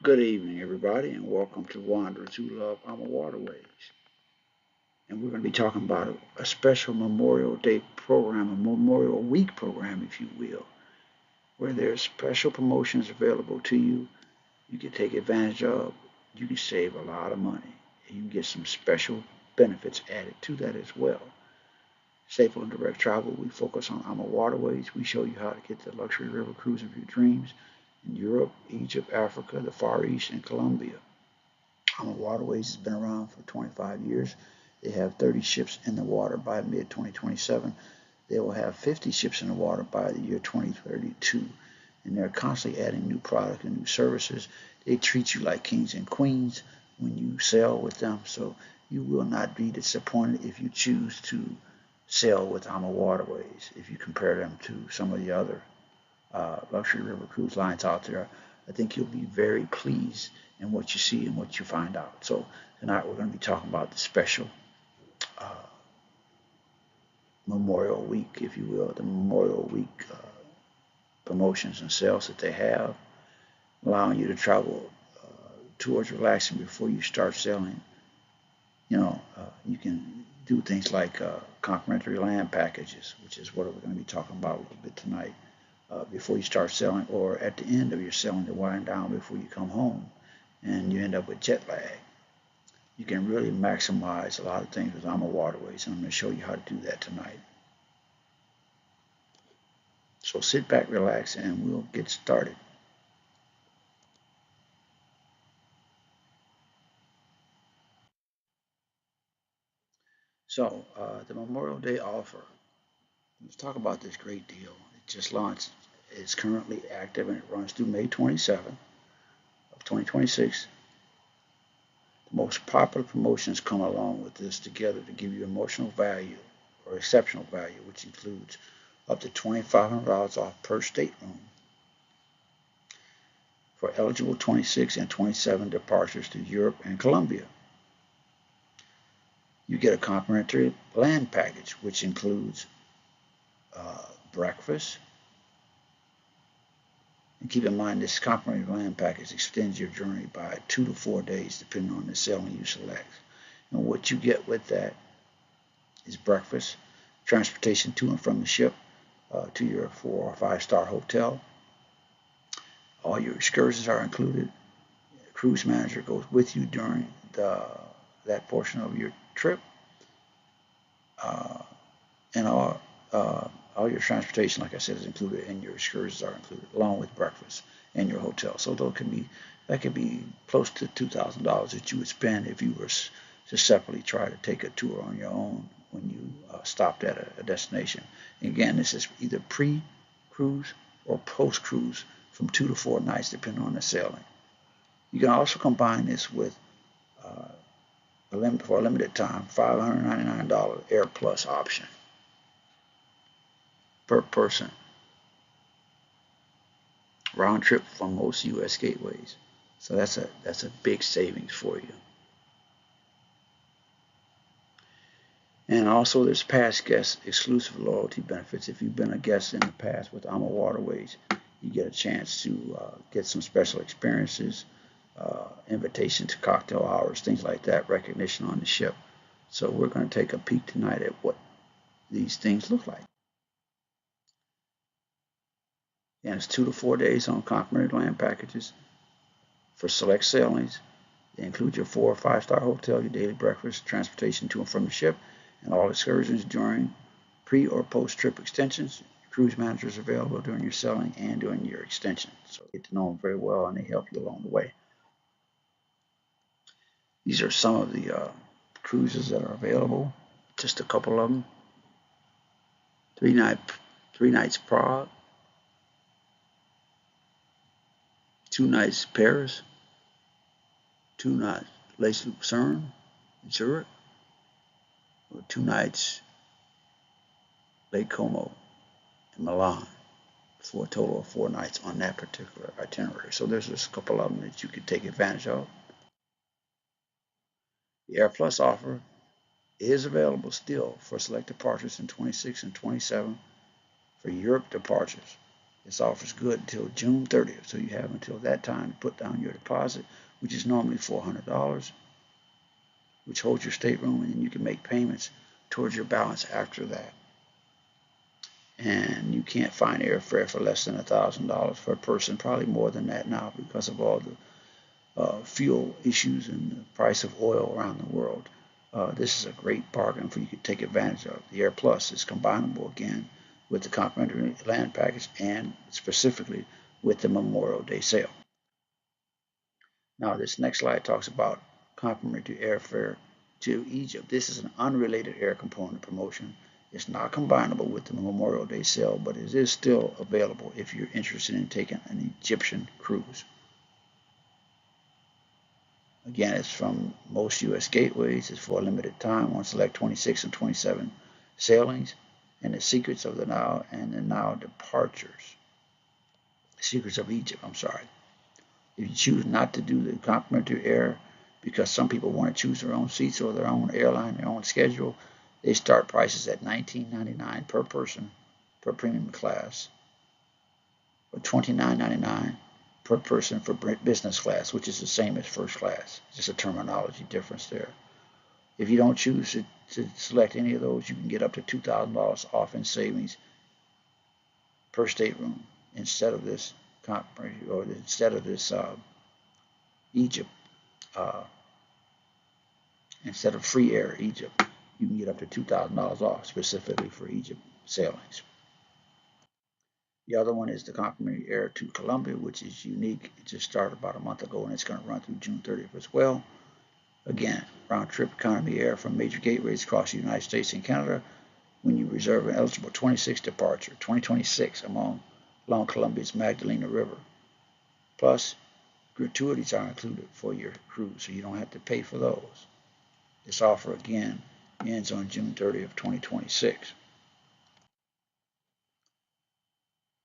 Good evening, everybody, and welcome to Wanderers Who Love AmaWaterways. And we're going to be talking about a special Memorial Day program, a Memorial Week program, if you will, where there's special promotions available to you. You can take advantage of. You can save a lot of money. And you can get some special benefits added to that as well. Safe and direct travel, we focus on AmaWaterways. We show you how to get the luxury river cruise of your dreams in Europe, Egypt, Africa, the Far East, and Colombia. AmaWaterways has been around for 25 years. They have 30 ships in the water by mid 2027. They will have 50 ships in the water by the year 2032. And they're constantly adding new product and new services. They treat you like kings and queens when you sail with them. So you will not be disappointed if you choose to sail with AmaWaterways. If you compare them to some of the other luxury river cruise lines out there, I think you'll be very pleased in what you see and what you find out. So tonight we're going to be talking about the special uh, Memorial Week, if you will, the Memorial Week promotions and sales that they have, allowing you to travel towards relaxing before you start sailing. You can do things like complimentary land packages, which is what we're going to be talking about a little bit tonight. Before you start sailing, or at the end of your sailing to wind down before you come home and you end up with jet lag. You can really maximize a lot of things with AmaWaterways, and I'm going to show you how to do that tonight. So sit back, relax, and we'll get started. So the Memorial Day offer. Let's talk about this great deal. It just launched. It's currently active and it runs through May 27th of 2026. The most popular promotions come along with this together to give you emotional value or exceptional value, which includes up to $2,500 off per stateroom for eligible 26 and 27 departures to Europe and Colombia. You get a complimentary land package, which includes breakfast. And keep in mind, this complimentary land package extends your journey by 2 to 4 days, depending on the sailing you select. And what you get with that is breakfast, transportation to and from the ship to your 4 or 5 star hotel. All your excursions are included. The cruise manager goes with you during that portion of your trip, uh, and all your transportation, like I said, is included, and your excursions are included, along with breakfast and your hotel. So that could be close to $2,000 that you would spend if you were to separately try to take a tour on your own when you stopped at a destination. And again, this is either pre-cruise or post-cruise from 2 to 4 nights, depending on the sailing. You can also combine this with for a limited time, $599 Air Plus option per person, round trip from most U.S. gateways. So that's a big savings for you. And also, there's past guest exclusive loyalty benefits. If you've been a guest in the past with AmaWaterways, you get a chance to get some special experiences, invitation to cocktail hours, things like that, recognition on the ship. So we're going to take a peek tonight at what these things look like. And it's 2 to 4 days on complimentary land packages for select sailings. They include your 4 or 5 star hotel, your daily breakfast, transportation to and from the ship, and all excursions during pre or post trip extensions. Cruise managers available during your sailing and during your extension. So get to know them very well, and they help you along the way. These are some of the cruises that are available. Just a couple of them. 3 nights Prague, 2 nights Paris, 2 nights Les Lucerne, Zurich, or 2 nights Lake Como in Milan, for a total of 4 nights on that particular itinerary. So there's just a couple of them that you could take advantage of. The Air Plus offer is available still for select departures in 26 and 27 for Europe departures. This offer is good until June 30th, so you have until that time to put down your deposit, which is normally $400, which holds your stateroom, and then you can make payments towards your balance after that. And you can't find airfare for less than $1,000 per person, probably more than that now because of all the fuel issues and the price of oil around the world. This is a great bargain for you to take advantage of. The Air Plus is combinable again with the complimentary land package and specifically with the Memorial Day sale. Now, this next slide talks about complimentary airfare to Egypt. This is an unrelated air component promotion. It's not combinable with the Memorial Day sale, but it is still available if you're interested in taking an Egyptian cruise. Again, it's from most U.S. gateways. It's for a limited time on select 26 and 27 sailings, and the Secrets of the Nile and the Nile departures. Secrets of Egypt, I'm sorry. If you choose not to do the complimentary air because some people want to choose their own seats or their own airline, their own schedule, they start prices at $19.99 per person per premium class, or $29.99 per person for business class, which is the same as first class. Just a terminology difference there. If you don't choose to select any of those, you can get up to $2,000 off in savings per stateroom instead of this Egypt, instead of free air Egypt, you can get up to $2,000 off specifically for Egypt sailings. The other one is the complimentary air to Colombia, which is unique. It just started about a month ago and it's going to run through June 30th as well. Again, round trip economy air from major gateways across the United States and Canada when you reserve an eligible 2026 along Colombia's Magdalena River. Plus, gratuities are included for your cruise, so you don't have to pay for those. This offer again ends on June 30th, 2026.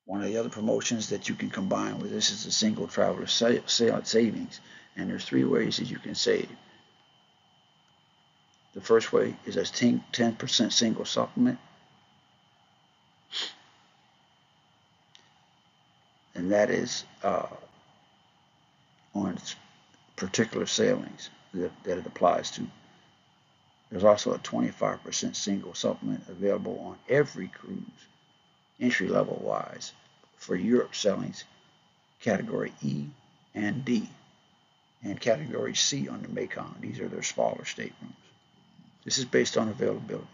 One of the other promotions that you can combine with this is the single traveler savings, and there's 3 ways that you can save. The first way is a 10% single supplement, and that is on particular sailings that it applies to. There's also a 25% single supplement available on every cruise, entry level wise, for Europe sailings, category E and D, and category C on the Mekong. These are their smaller staterooms. This is based on availability.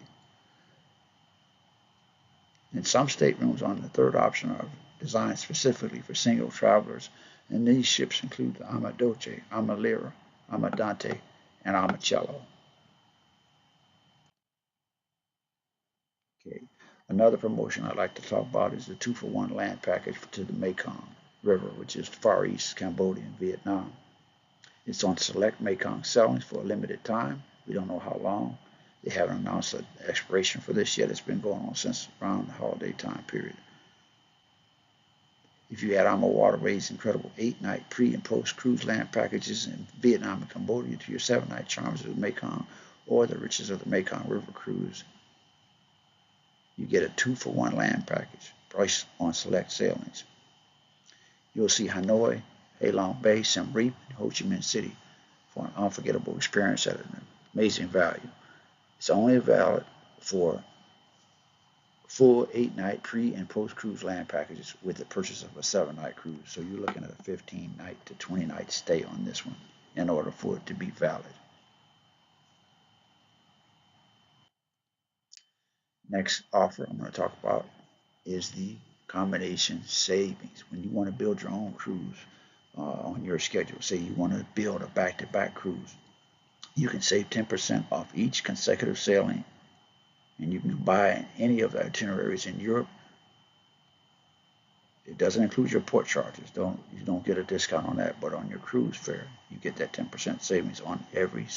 And some staterooms on the third option are designed specifically for single travelers, and these ships include the Amadoce, Amalira, Amadante, and Amacello. Okay. Another promotion I'd like to talk about is the 2-for-1 land package to the Mekong River, which is Far East, Cambodia, and Vietnam. It's on select Mekong sailings for a limited time. We don't know how long. They haven't announced an expiration for this yet. It's been going on since around the holiday time period. If you add AmaWaterways' incredible 8-night pre- and post-cruise land packages in Vietnam and Cambodia to your 7-night charms of the Mekong or the riches of the Mekong River cruise, you get a 2-for-1 land package priced on select sailings. You'll see Hanoi, Halong Bay, Siem Reap, and Ho Chi Minh City for an unforgettable experience at an amazing value. It's only valid for full 8-night pre- and post-cruise land packages with the purchase of a 7-night cruise. So you're looking at a 15-night to 20-night stay on this one in order for it to be valid. Next offer I'm going to talk about is the combination savings. When you want to build your own cruise on your schedule, say you want to build a back-to-back cruise, you can save 10% off each consecutive sailing, and you can buy any of the itineraries in Europe. It doesn't include your port charges. You don't get a discount on that, but on your cruise fare, you get that 10% savings on every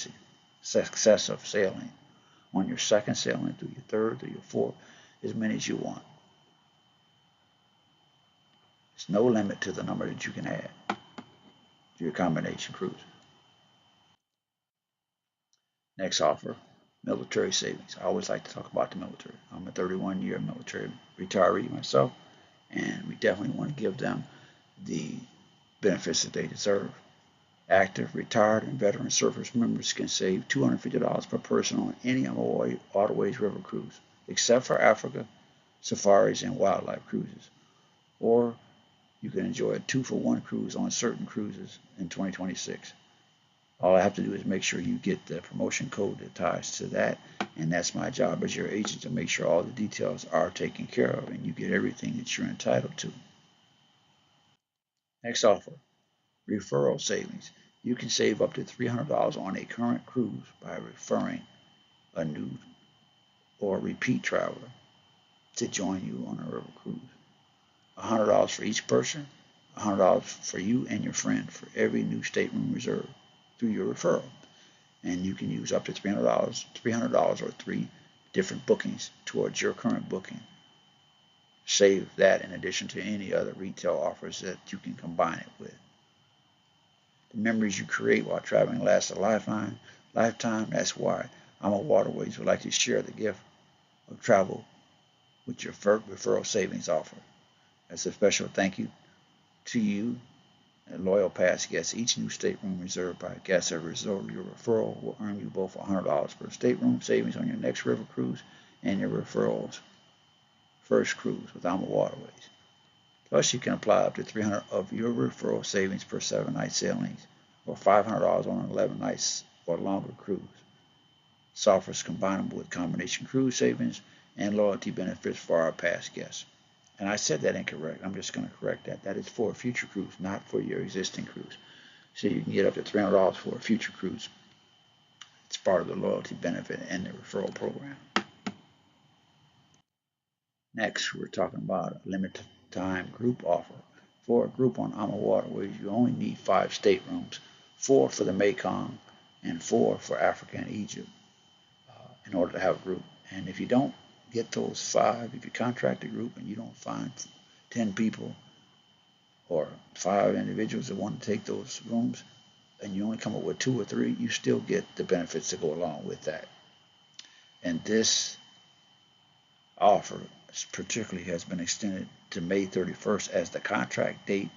successive sailing. On your second sailing, through your third, through your fourth, as many as you want. There's no limit to the number that you can add to your combination cruise. Next offer, military savings. I always like to talk about the military. I'm a 31-year military retiree myself, and we definitely want to give them the benefits that they deserve. Active, retired, and veteran service members can save $250 per person on any AmaWaterways river cruise, except for Africa, safaris, and wildlife cruises. Or you can enjoy a 2-for-1 cruise on certain cruises in 2026. All I have to do is make sure you get the promotion code that ties to that, and that's my job as your agent to make sure all the details are taken care of and you get everything that you're entitled to. Next offer, referral savings. You can save up to $300 on a current cruise by referring a new or repeat traveler to join you on a river cruise. $100 for each person, $100 for you and your friend for every new stateroom reserved through your referral. And you can use up to $300 or 3 different bookings towards your current booking. Save that in addition to any other retail offers that you can combine it with. The memories you create while traveling last a lifetime. That's why AmaWaterways would like to share the gift of travel with your referral savings offer. As a special thank you to you and loyal past guests, each new stateroom reserved by a guest as a result of your referral will earn you both $100 per stateroom savings on your next river cruise and your referral's first cruise with AmaWaterways. Plus, you can apply up to $300 of your referral savings per 7-night sailings or $500 on an 11 nights or longer cruise. This offer is combinable with combination cruise savings and loyalty benefits for our past guests. And I said that incorrect. I'm just going to correct that. That is for a future cruise, not for your existing cruise. So you can get up to $300 for a future cruise. It's part of the loyalty benefit and the referral program. Next, we're talking about a limited time group offer. For a group on AmaWaterways, you only need 5 staterooms, 4 for the Mekong and 4 for Africa and Egypt in order to have a group. And if you don't get those 5, if you contract a group and you don't find 10 people or 5 individuals that want to take those rooms, and you only come up with 2 or 3, you still get the benefits that go along with that. And this offer particularly has been extended to May 31st as the contract date,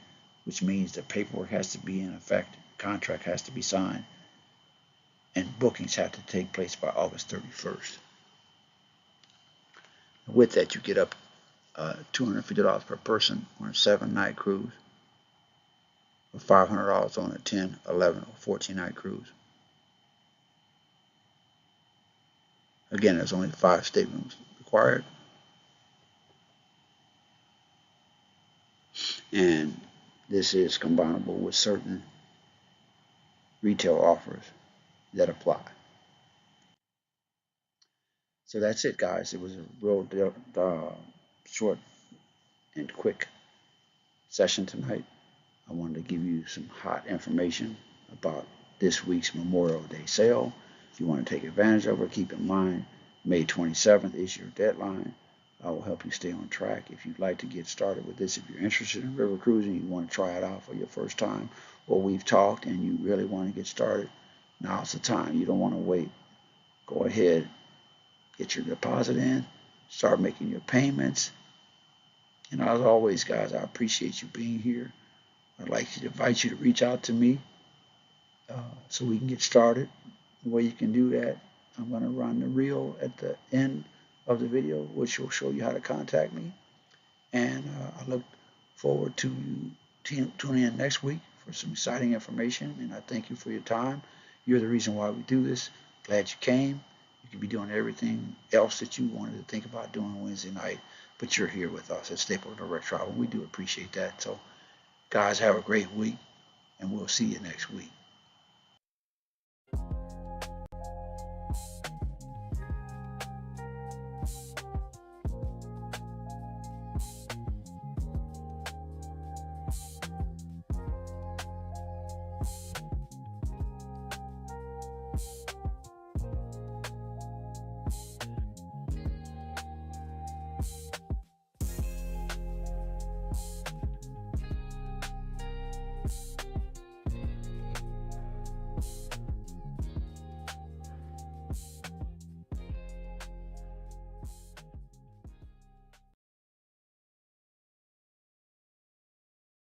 which means the paperwork has to be in effect, contract has to be signed, and bookings have to take place by August 31st. With that, you get up $250 per person on a 7-night cruise, or $500 on a 10, 11, or 14-night cruise. Again, there's only 5 staterooms required. And this is combinable with certain retail offers that apply. So that's it, guys. It was a real short and quick session tonight. I wanted to give you some hot information about this week's Memorial Day sale. If you want to take advantage of it, keep in mind May 27th is your deadline. I will help you stay on track. If you'd like to get started with this, if you're interested in river cruising, you want to try it out for your first time, or we've talked and you really want to get started, now's the time. You don't want to wait. Go ahead, get your deposit in, start making your payments. And as always, guys, I appreciate you being here. I'd like to invite you to reach out to me so we can get started. The way you can do that, I'm going to run the reel at the end of the video, which will show you how to contact me. And I look forward to you tuning in next week for some exciting information. And I thank you for your time. You're the reason why we do this. Glad you came. You could be doing everything else that you wanted to think about doing Wednesday night, but you're here with us at Staple Direct Travel. We do appreciate that. So, guys, have a great week, and we'll see you next week.